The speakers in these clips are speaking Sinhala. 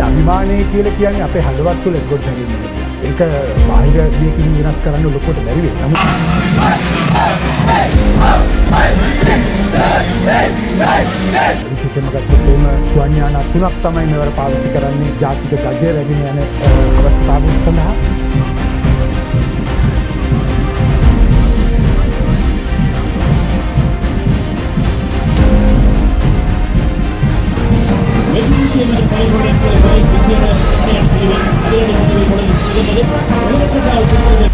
අභිමානය කියලා කියන්නේ අපේ හදවත් තුළ ගොඩ නැගෙන්නේ. ඒක බාහිර දෙයකින් වෙනස් කරන්න ලොකුවට බැරි වෙයි. නමුත් විශේෂයෙන්ම ගත්තොත් ගුවන් යාන 3ක් තමයි මෙවර පාවිච්චි කරන්නේ ජාතික ධජය රැගෙන යන අවස්ථාවන් සඳහා.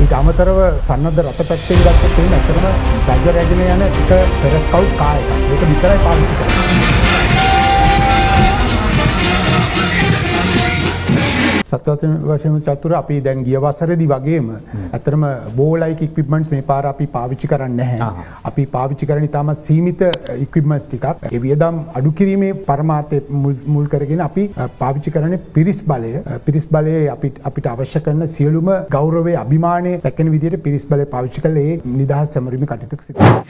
ඊට අමතරව සන්නද්ධ රට පැත්තෙන් ගත්තොත් එහෙනම් ඇත්තටම ධජ රැගෙන යන එක පෙරස්කවුට් කාර් එකක්. ඒක විතරයි පාවිච්චි කරන්නේ. සත්‍යවත් වශයෙන්ම චතුර අපි දැන් ගිය වසරේදී වගේම ඇත්තටම බෝලයික් ඉක්විප්මන්ට්ස් මේ පාර අපි පාවිච්චි කරන්නේ නැහැ. අපි පාවිච්චි කරන්නේ ඉතාම සීමිත ඉක්විප්මන්ට්ස් ටිකක්. ඒ වියදම් අඩු කිරීමේ පරමාර්ථය මුල් කරගෙන අපි පාවිච්චි කරන්නේ පිරිස් බලය. පිරිස් බලයේ අපිට අවශ්‍ය කරන සියලුම ගෞරවයේ අභිමානයේ රැකෙන විදිහට පිරිස් බලය පාවිච්චි කළේ ඒ නිදහස් සැමරීමේ කටයුතු සිදු කරනවා.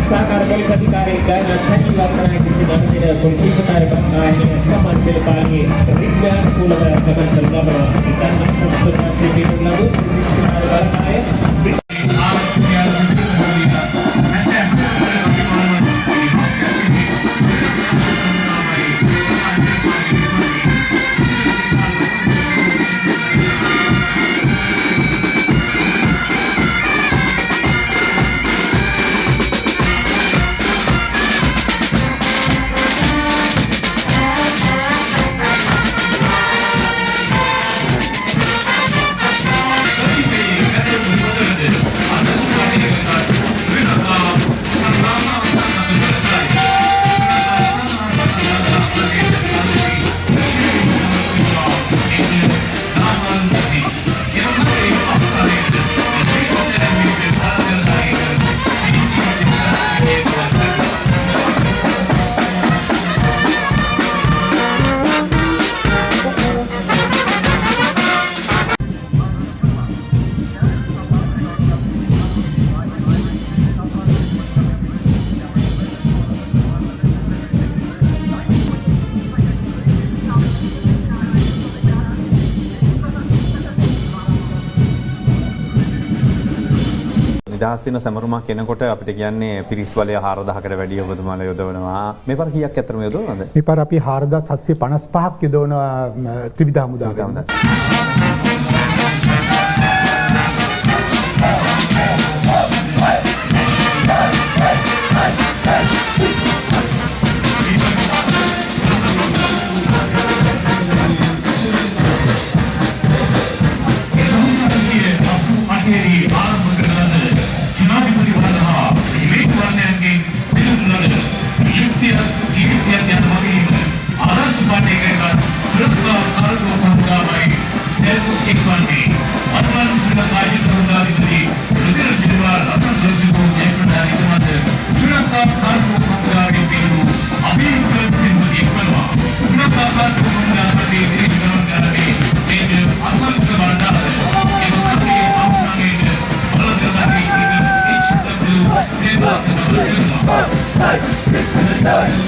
Sakar polis adhikari dan Sani Warna di sini ada polisi sekali ini sama dilapagi tiga pulau dengan terlalu kita masuk ke TV lalu polisi sekali barangnya නිදහස් දින සැමරුමක් එනකොට අපිට කියන්නේ පිරිස් බලය 4000කට වැඩි ඔබතුමාලා යොදවනවා. මේ පාර කීයක් අතරම යොදවනවද? මේ පාර අපි 4755ක් යොදවනවා ත්‍රිවිධ හමුදාවෙන්.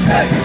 Hey!